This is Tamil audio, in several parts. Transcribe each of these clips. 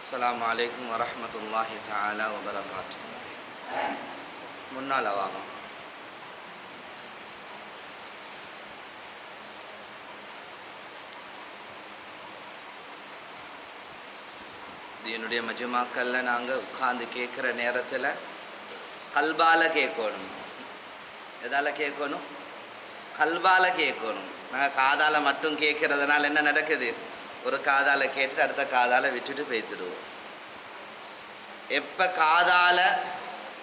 அஸ்ஸலாமு அலைக்கும் வரஹ்மத்துல்லாஹி தஆலா வபரகாத்துஹு. முன்னால் வாங்க. என்னுடைய மஜ்மாக்கள்ல நாங்கள் உட்கார்ந்து கேட்குற நேரத்தில் கல்பால கேட்கணும். எதால் கேட்கணும்? கல்பால கேட்கணும். நாங்கள் காதால் மட்டும் கேட்குறதுனால என்ன நடக்குது? ஒரு காதால் கேட்டுட்டு அடுத்த காதால் விட்டுட்டு பேசிடுவோம். எப்போ காதால்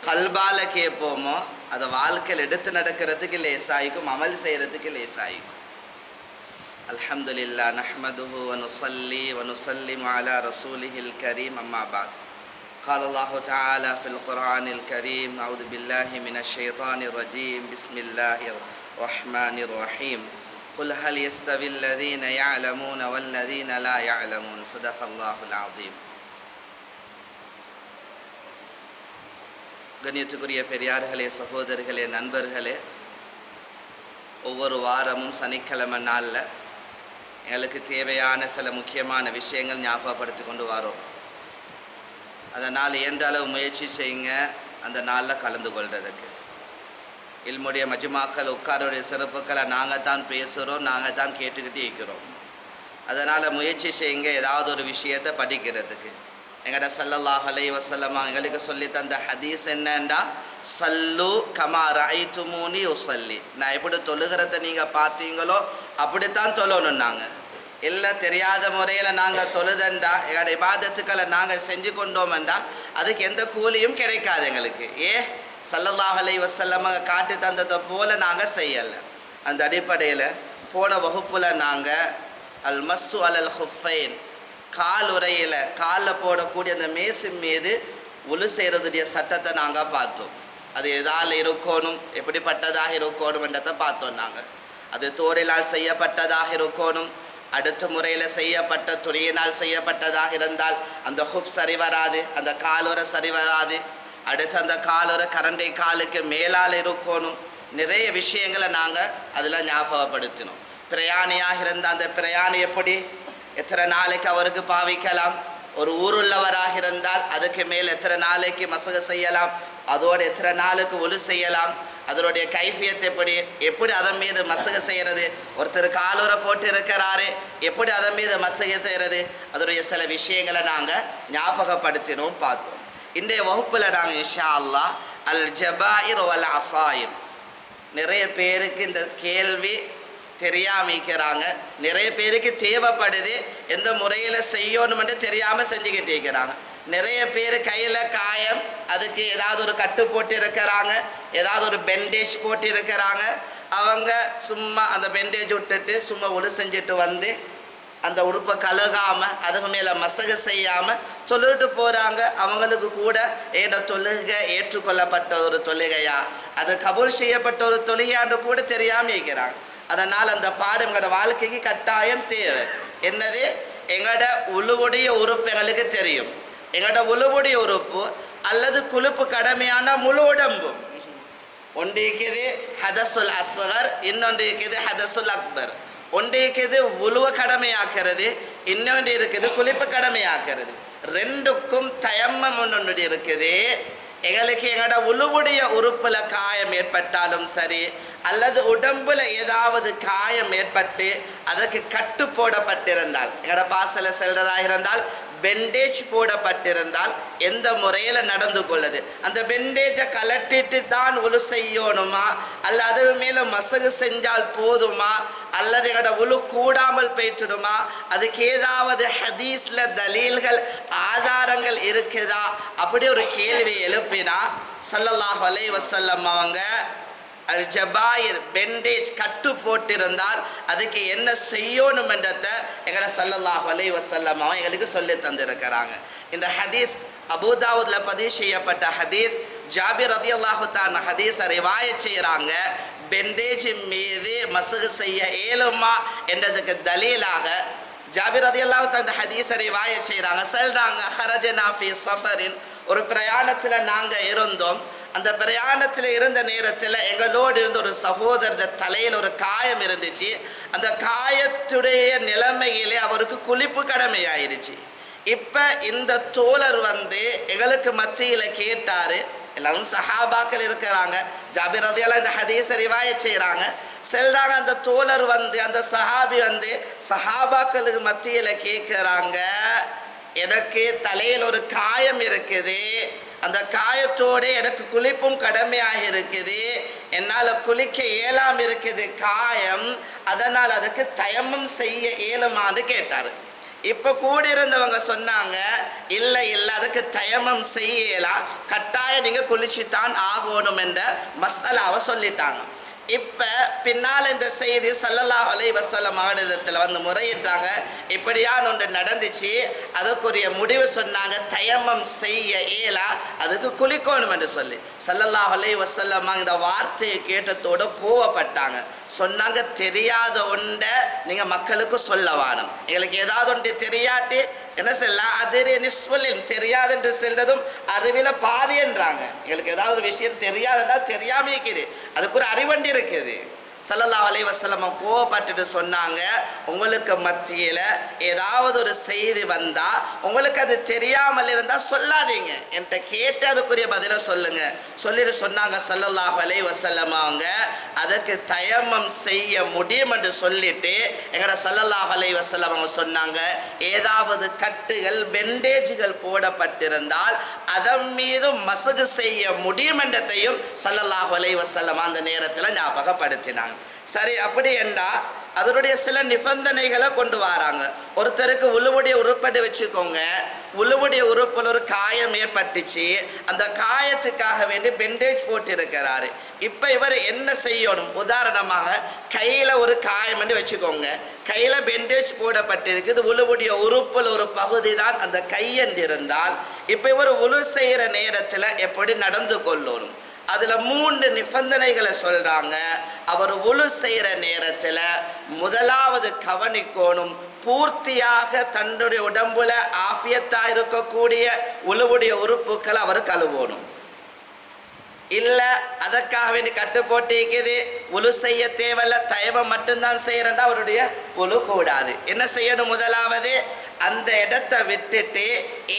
கல்பால கேட்போமோ அதை வாழ்க்கையில் எடுத்து நடக்கிறதுக்கு லேசாயிக்கும், அமல் செய்கிறதுக்கு லேசாயிக்கும். அல்ஹம்துலில்லாஹ் நஹ்மதுஹு வ நுஸல்லி வ நுஸல்லிமு அலா ரசூலிஹில் கரீம். அம்மா பாத். قال الله تعالى في القرآن الكريم: أعوذ بالله من الشيطان الرجيم. بسم الله الرحمن الرحيم. قل هل يستوي الذين يعلمون والذين لا يعلمون. صدق الله العظيم. கண்ணியத்துக்குரிய பெரியார்களே, சகோதரர்களே, நண்பர்களே, ஒவ்வொரு வாரமும் சனிக்கிழமை நாளில் எங்களுக்கு தேவையான சில முக்கியமான விஷயங்கள் ஞாபகப்படுத்தி கொண்டு வரோம். அதனால் இயன்ற அளவு முயற்சி செய்யுங்க அந்த நாளில் கலந்து கொள்றதுக்கு. இல்முடைய மஜ்மாக்கள் உட்காருடைய சிறப்புக்களை நாங்கள் தான் பேசுகிறோம், நாங்கள் தான் கேட்டுக்கிட்டே இருக்கிறோம். அதனால் முயற்சி செய்யுங்க ஏதாவது ஒரு விஷயத்தை படிக்கிறதுக்கு. எங்கள்ட ஸல்லல்லாஹு அலைஹி வஸல்லம் எங்களுக்கு சொல்லி தந்த ஹதீஸ் என்னன்னா, சல்லு கமா ரஅய்துமூனி உஸல்லி. நான் எப்படி தொழுகிறத நீங்கள் பார்த்தீங்களோ அப்படித்தான் தொழணும். நாங்கள் எல்லாம் தெரியாத முறையில் நாங்கள் தொழுதண்டா எங்களோட இபாதத்துக்களை நாங்கள் செஞ்சு கொண்டோம்டா அதுக்கு எந்த கூலியும் கிடைக்காது எங்களுக்கு. ஸல்லல்லாஹு அலைஹி வஸல்லம் காட்டி தந்ததை போல் நாங்கள் செய்யலை. அந்த அடிப்படையில் போன வகுப்பில் நாங்கள் அல் மஸ்ஸு அலல் ஹுஃபைன், கால் உரையில் காலில் போடக்கூடிய அந்த மேசின் மீது உழு செய்கிறதுடைய சட்டத்தை நாங்கள் பார்த்தோம். அது எதால் இருக்கணும், எப்படிப்பட்டதாக இருக்கணும்ன்றதை பார்த்தோம். நாங்கள் அது தோரிலால் செய்யப்பட்டதாக இருக்கணும், அடுத்த முறையில் செய்யப்பட்ட துணியினால் செய்யப்பட்டதாக இருந்தால் அந்த ஹுஃப் சரி வராது, அந்த காலுரை சரி வராது. அடுத்து அந்த காலுரை கரண்டை காலுக்கு மேலால் இருக்கணும். நிறைய விஷயங்களை நாங்கள் அதில் ஞாபகப்படுத்தினோம். பிரயாணியாக இருந்தால் அந்த பிரயாணி எப்படி எத்தனை நாளைக்கு அவருக்கு பாவிக்கலாம், ஒரு ஊருள்ளவராக இருந்தால் அதுக்கு மேல் எத்தனை நாளைக்கு மசக செய்யலாம், அதோடு எத்தனை நாளுக்கு ஒழு செய்யலாம், அதனுடைய கைஃபியத்தை எப்படி அதன் மீது மசக செய்கிறது, ஒருத்தர் காலுரை போட்டு இருக்கிறாரு எப்படி அதன் மீது மசக செய்கிறது, அதனுடைய சில விஷயங்களை நாங்கள் ஞாபகப்படுத்தினோம், பார்த்தோம். இன்றைய வகுப்பில் நாங்கள் இன்ஷா அல்லாஹ் அல் ஜபாயிர் வல் அசாயிர். நிறைய பேருக்கு இந்த கேள்வி தெரியாமிக்கிறாங்க, நிறைய பேருக்கு தேவைப்படுது, எந்த முறையில் செய்யணுமென்று தெரியாமல் செஞ்சுக்கிட்டு இருக்கிறாங்க. நிறைய பேர் கையில் காயம், அதுக்கு ஏதாவது ஒரு கட்டு போட்டு இருக்கிறாங்க, ஏதாவது ஒரு பெண்டேஜ் போட்டு இருக்கிறாங்க. அவங்க சும்மா அந்த பெண்டேஜ் விட்டுட்டு சும்மா ஒழு செஞ்சுட்டு வந்து அந்த உறுப்பை கழுகாமல் அதுக்கு மேலே மசக செய்யாமல் சொல்லிட்டு போகிறாங்க. அவங்களுக்கு கூட ஏதோ தொழுகை ஏற்றுக்கொள்ளப்பட்ட ஒரு தொழுகையா, அது கபூல் செய்யப்பட்ட ஒரு தொழுகையான்னு கூட தெரியாமல் இருக்கிறாங்க. அதனால் அந்த பாடம் எங்களோட வாழ்க்கைக்கு கட்டாயம் தேவை. என்னது? எங்களோட உழுவுடைய உறுப்பு எங்களுக்கு தெரியும். எங்களோட உழுவுடைய உறுப்பு அல்லது குழுப்பு கடமையான முழு உடம்பு. ஒன்று இருக்குது ஹதசுல் அஸ்கர், இன்னொன்று இருக்குது ஹதசுல் அக்பர். ஒன்று இருக்குது உழுவ கடமையாக்கிறது, இன்னொன்று இருக்குது குளிப்பு கடமையாக்கிறது. ரெண்டுக்கும் தயம்மம் ஒன்று இருக்குது. எங்களுக்கு எங்களோட உழுவுடைய உறுப்பில் காயம் ஏற்பட்டாலும் சரி, அல்லது உடம்புல ஏதாவது காயம் ஏற்பட்டு அதற்கு கட்டு போடப்பட்டிருந்தால், எங்களோட பாசல செல்றதாக இருந்தால் பெண்டேஜ் போடப்பட்டிருந்தால் எந்த முறையில் நடந்து கொள்ளுது, அந்த பெண்டேஜை கலட்டிட்டு தான் உழு செய்யணுமா, அல்ல அது மேலே மசகு செஞ்சால் போதுமா, அல்லது எங்களோட உழு கூடாமல் போய்ட்டுடுமா, அதுக்கு ஏதாவது ஹதீஸில் தலீல்கள் ஆதாரங்கள் இருக்குதா, அப்படி ஒரு கேள்வி எழுப்பினா ஸல்லல்லாஹு அலைஹி வஸல்லம் அவங்க அல் ஜபாயிர் பெண்டேஜ் கட்டு போட்டிருந்தால் அதுக்கு என்ன செய்யணும் என்றதை எங்களை ஸல்லல்லாஹு அலைஹி வஸல்லம் எங்களுக்கு சொல்லி தந்திருக்கிறாங்க. இந்த ஹதீஸ் அபூதாவுத்ல பதிவு செய்யப்பட்ட ஹதீஸ். ஜாபிர் ரலியல்லாஹு தஆலா ஹதீஸை ரிவாயத் செய்கிறாங்க. பெண்டேஜ் மீது மசகு செய்ய இயலுமா என்றதுக்கு தலீலாக ஜாபிர் ரலியல்லாஹு தஆலா இந்த ஹதீஸை ரிவாயத் செய்கிறாங்க. சொல்றாங்க, ஹரஜனா ஃபீ ஸஃபரின், ஒரு பிரயாணத்தில் நாங்கள் இருந்தோம். அந்த பிரயாணத்தில் இருந்த நேரத்தில் எங்களோடு இருந்த ஒரு சகோதரர் தலையில் ஒரு காயம் இருந்துச்சு. அந்த காயத்துடைய நிலைமையிலே அவருக்கு குளிப்பு கடமையாயிருச்சு. இப்ப இந்த தோழர் எங்களுக்கு மத்தியில கேட்டாரு. எல்லாரும் சஹாபாக்கள் இருக்கிறாங்க. ஜாபிர் ரலியல்லாஹு இந்த ஹதீஸை ரிவாயத் செய்றாங்க. செல்றாங்க. அந்த தோழர் அந்த சஹாபி சஹாபாக்களுக்கு மத்தியில கேட்கிறாங்க, எனக்கு தலையில் ஒரு காயம் இருக்குது, அந்த காயத்தோட எனக்கு குளிப்பும் கடமையாக இருக்குது, என்னால் குளிக்க இயலாம இருக்குது காயம், அதனால் அதுக்கு தயமம் செய்ய இயலுமான்னு கேட்டார். இப்போ கூடியிருந்தவங்க சொன்னாங்க, இல்லை இல்லை அதுக்கு தயமம் செய்யலாம், கட்டாயம் நீங்கள் குளிச்சுத்தான் ஆகணும் என்ற மசாலாவை சொல்லிட்டாங்க. இப்போ பின்னால் இந்த செய்தி ஸல்லல்லாஹு அலைஹி வஸல்லம் அவர்களிடத்தில் முறையிட்டாங்க. இப்படியான ஒன்று நடந்துச்சு, அதுக்குரிய முடிவு சொன்னாங்க, தயமம் செய்ய இயலா, அதுக்கு குளிக்கணும் என்று சொல்லி ஸல்லல்லாஹு அலைஹி வஸல்லம் இந்த வார்த்தையை கேட்டதோடு கோவப்பட்டாங்க. சொன்னாங்க, தெரியாத ஒன்றை நீங்கள் மக்களுக்கு சொல்ல வேணும். எங்களுக்கு ஏதாவது ஒன்று தெரியாட்டி என்ன சொல்லலாம், அது சொல்லின் தெரியாது என்று சொல்றதும் அறிவில பாதி என்றாங்க. எங்களுக்கு ஏதாவது விஷயம் தெரியாதுன்னா தெரியாம இருக்குது, அதுக்கு ஒரு அறிவண்டி இருக்குது. ஸல்லல்லாஹு அலைஹி வஸல்லம் கோவப்பட்டுட்டு சொன்னாங்க, உங்களுக்கு மத்தியில் ஏதாவது ஒரு செய்தி வந்தால் உங்களுக்கு அது தெரியாமல் இருந்தால் சொல்லாதீங்க, என்கிட்ட கேட்டு அதுக்குரிய பதிலை சொல்லுங்க சொல்லிட்டு சொன்னாங்க. ஸல்லல்லாஹு அலைஹி வஸல்லம் அவங்க அதுக்கு தயமம் செய்ய முடியும் என்று சொல்லிட்டு எங்கட ஸல்லல்லாஹு அலைஹி வஸல்லம் அவங்க சொன்னாங்க, ஏதாவது கட்டுகள் பெண்டேஜுகள் போடப்பட்டிருந்தால் அதன் மீது மசகு செய்ய முடியும் என்றதையும் ஸல்லல்லாஹு அலைஹி வஸல்லம் அந்த நேரத்தில் ஞாபகப்படுத்தினாங்க. சரி, அப்படி என்றால் அதனுடைய சில நிபந்தனைகளை கொண்டு வராங்க. ஒருத்தருக்கு உழுவுடைய உறுப்பை வச்சுக்கோங்க, உழுவுடைய உறுப்பில் ஒரு காயம் ஏற்பட்டுச்சு, அந்த காயத்துக்காக வேண்டி பெண்டேஜ் போட்டிருக்கிறாரு. இப்போ இவர் என்ன செய்யணும், உதாரணமாக கையில் ஒரு காயம் என்று வச்சுக்கோங்க, கையில் பெண்டேஜ் போடப்பட்டிருக்குது, உழுவுடைய உறுப்பில் ஒரு பகுதி தான் அந்த கையென்றிருந்தால் இப்போ இவர் உழு செய்கிற நேரத்தில் எப்படி நடந்து கொள்ளணும், அதில் 3 நிபந்தனைகளை சொல்கிறாங்க. அவர் உழு செய்கிற நேரத்தில் முதலாவது கவனிக்கணும், பூர்த்தியாக தன்னுடைய உடம்புல ஆஃபியத்தாக இருக்கக்கூடிய உழுவுடைய உறுப்புக்களை அவர் கழுவணும். இல்லை அதற்காக வேண்டி கட்டு போட்டிக்குது, உழு செய்ய தேவையில்ல, தயமம் மட்டும்தான் செய்யறா, அவருடைய உழு கூடாது. என்ன செய்யணும், முதலாவது அந்த இடத்தை விட்டுட்டு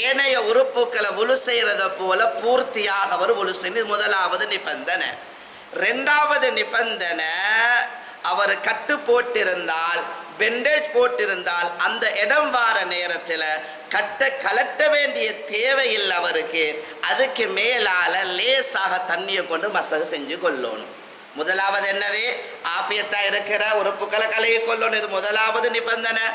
ஏனைய உறுப்புக்களை உழு செய்யறத போல பூர்த்தியாக அவர் உழு செய்ய முதலாவது நிபந்தனை. 2வது நிபந்தனை, அவர் கட்டு போட்டிருந்தால் பெண்டேஜ் போட்டிருந்தால் அந்த இடம் வார நேரத்தில் கட்டை கலட்ட வேண்டிய தேவையில்லை அவருக்கு, அதுக்கு மேலால லேசாக தண்ணியை கொண்டு மசகு செஞ்சு கொள்ளணும். முதலாவது என்னது, ஆஃபியத்தா இருக்கிற உறுப்புகளை கழுவி கொள்ளணும், இது முதலாவது நிபந்தனை.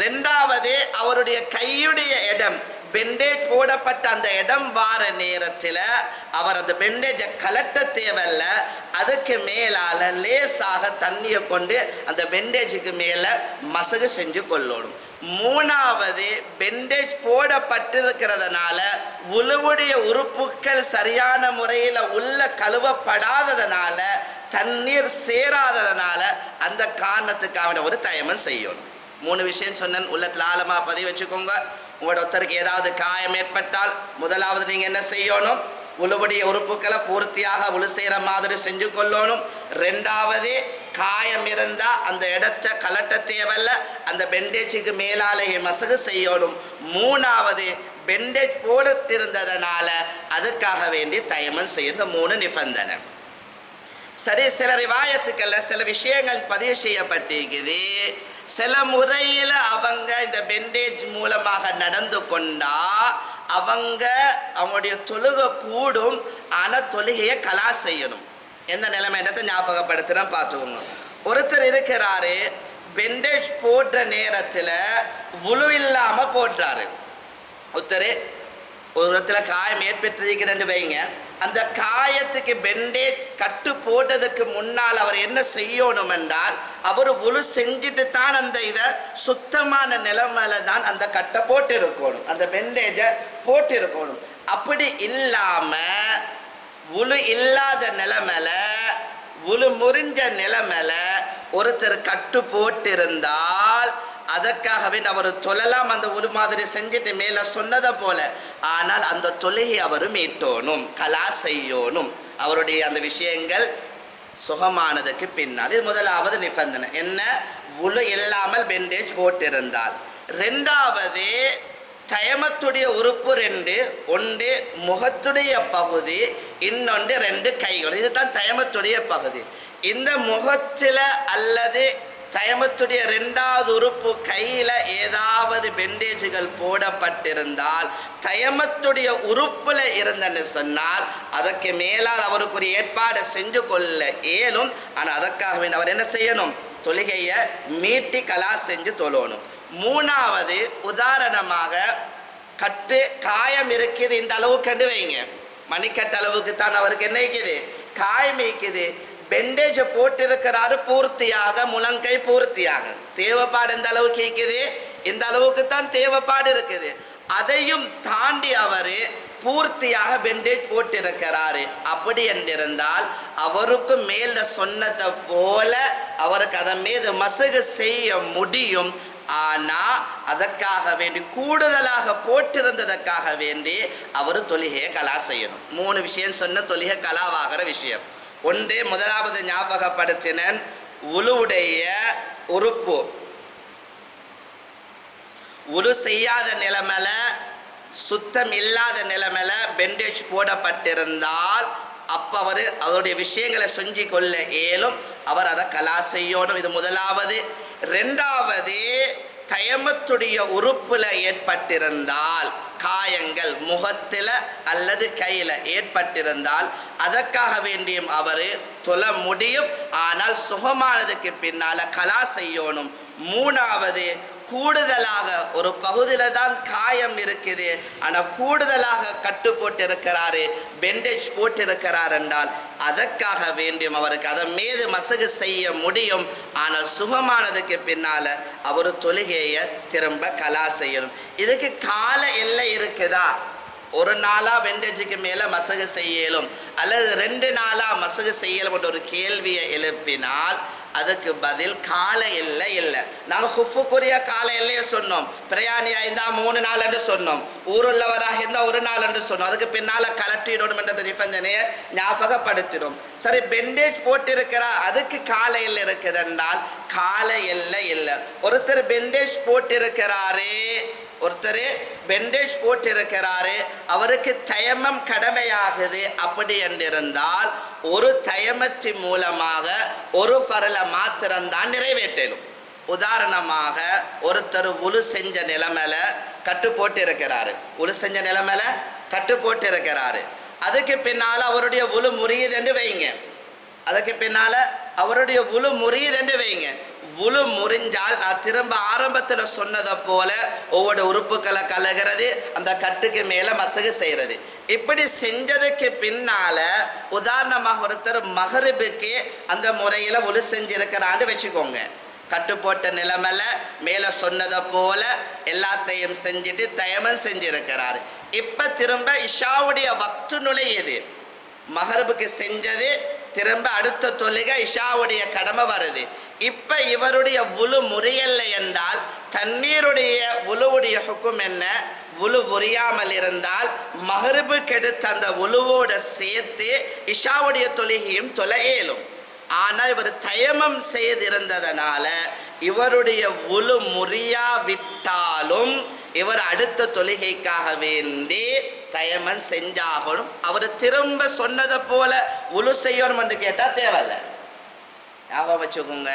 2வது அவருடைய கையுடைய இடம் பெண்டேஜ் போடப்பட்ட அந்த இடம் வார நேரத்தில் அவர் அந்த பெண்டேஜை கலட்ட தேவையில்ல, அதுக்கு மேலால லேசாக தண்ணியை கொண்டு அந்த பெண்டேஜுக்கு மேலே மசகு செஞ்சு கொள்ளணும். 3வது பெண்டேஜ் போடப்பட்டிருக்கிறதுனால உழுவுடைய உறுப்புகள் சரியான முறையில் உள்ள கழுவப்படாததுனால தண்ணீர் சேராததுனால அந்த காரணத்துக்காக ஒரு தயமம் செய்யணும். 3 விஷயம் சொன்னேன், உள்ளத்தில் ஆழமாக பதிவு வச்சுக்கோங்க. உங்களோட ஒருத்தருக்கு ஏதாவது காயம் ஏற்பட்டால் முதலாவது நீங்கள் என்ன செய்யணும், உழுவுடைய உறுப்புக்களை பூர்த்தியாக உழு செய்கிற மாதிரி செஞ்சு கொள்ளணும். 2வது காயம் இருந்தால் அந்த இடத்தை கலட்ட தேவையில்ல, அந்த பெண்டேஜுக்கு மேலாலேயே மசகு செய்யணும். 3வது பெண்டேஜ் போட்டிருந்ததுனால அதுக்காக வேண்டி தயமம் செய்யணும். 3 நிபந்தனை. சரி, சில ரிவாயத்துக்கள்ல சில விஷயங்கள் பதிவு செய்யப்பட்டிருக்குது. சில முறையில் அவங்க இந்த பெண்டேஜ் மூலமாக நடந்து கொண்டா அவங்களுடைய தொழுகை கூடும், ஆனால் தொழுகையை கலா செய்யணும். எந்த நிலைமைன்றதை ஞாபகப்படுத்துகிறேன், பார்த்துக்கோங்க. ஒருத்தர் இருக்கிறாரு, பெண்டேஜ் போடுற நேரத்தில் உழு இல்லாமல் போடுறாரு. ஒரு இடத்துல காயம் ஏற்பட்டிருக்குதுன்னு வைங்க, அந்த காயத்துக்கு பெண்டேஜ் கட்டு போட்டதுக்கு முன்னால் அவர் என்ன செய்யணும் என்றால், அவர் உழு செஞ்சுட்டு தான் அந்த இதை சுத்தமான நிலைமையில தான் அந்த கட்டை போட்டிருக்கணும், அந்த பெண்டேஜை போட்டிருக்கணும். அப்படி இல்லாமல் உழு இல்லாத நிலைமையில, உழு முறிஞ்ச நிலைமையில ஒருத்தர் கட்டு போட்டிருந்தால் அதற்காகவே அவர் தொழலாம், அந்த ஒரு மாதிரி செஞ்சுட்டு மேலே சொன்னதை போல. ஆனால் அந்த தொழுகை அவர் மீட்டோணும், கலா செய்யணும், அவருடைய அந்த விஷயங்கள் சுகமானதுக்கு பின்னால். இது முதலாவது நிபந்தனை. என்ன, உழு இல்லாமல் பெண்டேஜ் போட்டிருந்தால். 2வது தயமத்துடைய உறுப்பு ரெண்டு, ஒன்று முகத்துடைய பகுதி, இன்னொன்று ரெண்டு கைகள். இதுதான் தயமத்துடைய பகுதி. இந்த முகத்தில் அல்லது தயமத்துடைய ரெண்டாவது உறுப்பு கையில் ஏதாவது பெண்டேஜுகள் போடப்பட்டிருந்தால் தயமத்துடைய உறுப்பில் இருந்தன்னு சொன்னால் அதற்கு மேலால் அவருக்கு ஒரு ஏற்பாடு செஞ்சு கொள்ள இயலும். ஆனால் அதற்காக அவர் என்ன செய்யணும்? தொழுகையை மீட்டி கலா செஞ்சு தொழணும். மூணாவது, உதாரணமாக காயம் இருக்குது, இந்த அளவுக்கு கண்டு வைங்க, மணிக்கட்டு அளவுக்கு தான் அவருக்கு என்ன இருக்குது, காயம் இருக்குது. பெண்டேஜ் போட்டிருக்கிறாரு பூர்த்தியாக, முழங்கை பூர்த்தியாக. தேவைப்பாடு இந்த அளவுக்கு இருக்குது, இந்த அளவுக்கு தான் தேவைப்பாடு இருக்குது. அதையும் தாண்டி அவர் பூர்த்தியாக பெண்டேஜ் போட்டிருக்கிறாரு. அப்படி என்றிருந்தால் அவருக்கு மேல சொன்னதை போல அவருக்கு அதன் மீது மசகு செய்ய முடியும். ஆனால் அதற்காக வேண்டி கூடுதலாக போட்டிருந்ததற்காக வேண்டி அவர் தொழுகையை கலா செய்யணும். 3 விஷயம் சொன்ன தொழுகை கலாவாகிற விஷயம். ஒன்று, முதலாவது ஞாபகப்படுத்தினன், உளுவுடைய உறுப்பு உழு செய்யாத நிலைமையில, சுத்தம் இல்லாத நிலைமையில பெண்டேஜ் போடப்பட்டிருந்தால் அப்போ அவர் அவருடைய விஷயங்களை செஞ்சு கொள்ள இயலும். அவர் அதை கலா செய்யணும். இது முதலாவது. ரெண்டாவது, தயமத்துடைய உறுப்புல ஏற்பட்டிருந்தால் காயங்கள் முகத்தில் அல்லது கையில் ஏற்பட்டிருந்தால் அதற்காக வேண்டியும் அவர் தொழ முடியும். ஆனால் சுகமானதுக்கு பின்னால் கலா செய்யணும். மூணாவது, கூடுதலாக ஒரு பகுதியில் தான் காயம் இருக்குது, ஆனால் கூடுதலாக கட்டு போட்டிருக்கிறாரு, பெண்டேஜ் போட்டிருக்கிறார் என்றால் அதற்காக வேண்டியும் அவருக்கு அதன் மீது மசகு செய்ய முடியும். ஆனால் சுகமானதுக்கு பின்னால் அவர் தொழுகையை திரும்ப கலா செய்யணும். இதுக்கு கால எல்லை இருக்குதா? ஒரு நாளாக பெண்டேஜுக்கு மேலே மசகு செய்யலும் அல்லது 2 நாளாக மசகு செய்யலும் என்ற ஒரு கேள்வியை எழுப்பினால் அதுக்கு பதில் கால எல்லை இல்லை. நாங்கள் ஹுஃபுக்குரிய கால எல்லையை சொன்னோம். பிரயாணியாக இருந்தால் 3 நாள் என்று சொன்னோம், ஊருள்ளவராக இருந்தால் 1 நாள் என்று சொன்னோம். அதுக்கு பின்னால் கலட்டிடணும் என்ற நிபந்தனையை ஞாபகப்படுத்திடும். சரி, பெண்டேஜ் போட்டிருக்கிறா, அதுக்கு கால எல்லை இருக்குதுன்னால் கால எல்லை இல்லை. ஒருத்தர் பெண்டேஜ் போட்டிருக்கிறாரு, அவருக்கு தயமம் கடமையாகுது. அப்படி என்றிருந்தால் ஒரு தயமத்தின் மூலமாக ஒரு ஃபரல மாத்திரம்தான் நிறைவேற்றலும். உதாரணமாக ஒருத்தர் உழு செஞ்ச நிலைமையில கட்டு போட்டிருக்கிறாரு, அதுக்கு பின்னால் அவருடைய உழு முறியுதுன்னு வைங்க, உழு முறிஞ்சால் நான் திரும்ப ஆரம்பத்தில் சொன்னதை போல ஒவ்வொரு உறுப்புகளை கலகிறது, அந்த கட்டுக்கு மேலே மசகு செய்கிறது. இப்படி செஞ்சதுக்கு பின்னால் உதாரணமாக ஒருத்தர் மகரிபுக்கு அந்த முறையில் உழு செஞ்சிருக்கிறான்னு வச்சுக்கோங்க. கட்டு போட்ட நிலைமையில மேலே சொன்னதை போல எல்லாத்தையும் செஞ்சுட்டு தயமம் செஞ்சிருக்கிறாரு. இப்போ திரும்ப இஷாவுடைய வக்து நுழையுது. மகரிபுக்கு செஞ்சது திரும்ப அடுத்த தொழுகை இஷாவுடைய கடமை வருது. இப்போ இவருடைய உழு முறியல்ல என்றால் தண்ணீருடைய உழுவுடைய ஹுக்கும் என்ன? உழு உரியாமல் இருந்தால் மகரிபுக்கு எடுத்த அந்த உழுவோட சேர்த்து இஷாவுடைய தொழுகையும் தொழ இயலும். ஆனால் இவர் தயமம் செய்திருந்ததனால இவருடைய உழு முறியாவிட்டாலும் இவர் அடுத்த தொழுகைக்காக வேண்டி தயமம் செஞ்சாகணும். அவர் திரும்ப சொன்னதை போல உழு செய்யணும் என்று கேட்டால் தேவையில்லை. ஞாபகம் வச்சுக்கோங்க,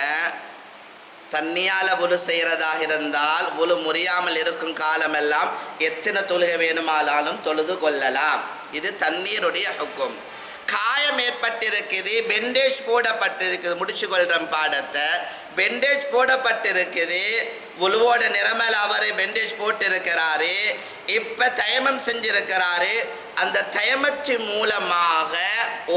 தண்ணியால் உழு செய்கிறதாக இருந்தால் உழு முறியாமல் இருக்கும் காலமெல்லாம் எத்தனை தொழுகை வேணுமானாலும் தொழுது கொள்ளலாம். இது தண்ணீருடைய ஹுக்கும். காயம் ஏற்பட்டிருக்குது, பெண்டேஜ் போடப்பட்டிருக்குது, முடிச்சு கொள்கிறோம் பாடத்தை. பெண்டேஜ் போடப்பட்டிருக்குது, உழுவோட நிறமையில் அவர் பெண்டேஜ் போட்டிருக்கிறாரு, இப்போ தயமம் செஞ்சிருக்கிறாரு. அந்த தயமத்தின் மூலமாக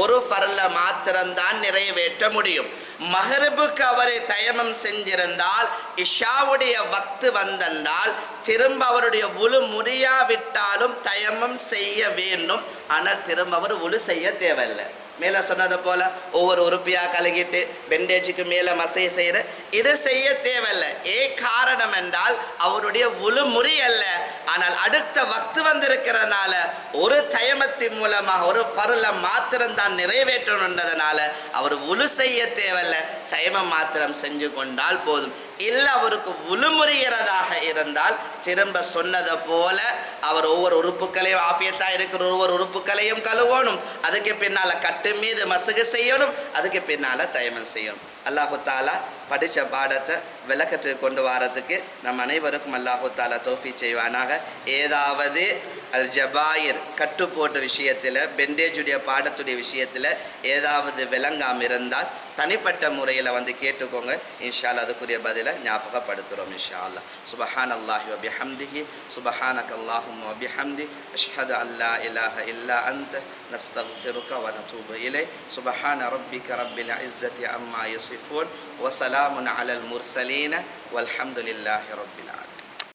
ஒரு ஃபர்ல மாத்திரம்தான் நிறைவேற்ற முடியும். மகரிபுக்கு அவரை தயமம் செஞ்சிருந்தால் இஷாவுடைய வக்து வந்தென்றால் திரும்ப அவருடைய உழு முறியாவிட்டாலும் தயமம் செய்ய வேண்டும். ஆனால் திரும்ப அவர் உழு செய்ய தேவையில்லை. மேலே சொன்னதை போல் ஒவ்வொரு உறுப்பியாக கலகிட்டு பெண்டேஜுக்கு மேலே மசை செய்கிற இது செய்ய தேவையில்லை. காரணம் என்றால் அவருடைய உழு முறியல்ல, ஆனால் அடுத்த வக்து வந்திருக்கிறதுனால ஒரு தயமத்தின் மூலமாக ஒரு ஃபர்ல மாத்திரம்தான் நிறைவேற்றணுன்றதுனால அவர் உழு செய்ய தேவையில்லை, தயமம் மாத்திரம் செஞ்சு கொண்டால் போதும். இல்லை அவருக்கு விழுமுறைகிறதாக இருந்தால் திரும்ப சொன்னதை போல அவர் ஒவ்வொரு உறுப்புகளையும் ஆஃபியத்தாக இருக்கிற ஒவ்வொரு உறுப்புகளையும் கழுவணும். அதுக்கு பின்னால் கட்டு மீது மசுகு செய்யணும். அதுக்கு பின்னால் தயமம் செய்யணும். அல்லாஹு தாலா படித்த பாடத்தை விளக்கத்துக்கு கொண்டு வரதுக்கு நம் அனைவருக்கும் அல்லாஹு தாலா தௌஃபீக் செய்வானாக. ஏதாவது அல் ஜபாயிர் கட்டு போட்ட விஷயத்தில் பெண்டேஜுடைய பாடத்துடைய விஷயத்தில் ஏதாவது விளங்காமல் இருந்தால் தனிப்பட்ட முறையில் வந்து கேட்டுக்கோங்க. இன்ஷா அல்லாஹ் அதுக்குரிய பதிலை ஞாபகப்படுத்துகிறோம் இன்ஷா அல்லாஹ். சுபஹான் அல்லாஹி வ பிஹம்திஹி சுபஹானக அல்லாஹும்ம வ பிஹம்தி அஷ்ஹது அன் லா இலாஹ இல்லா அன்த நஸ்தக்ஃபிருக வ நதூபு இலை. சுபஹான ரப்பிக ரப்பில் இஸ்ஸத்தி அம்மா யசிஃபூன் வ ஸலாமுன் அலல் முர்ஸலீன வல்ஹம்துலில்லாஹி ரப்பில்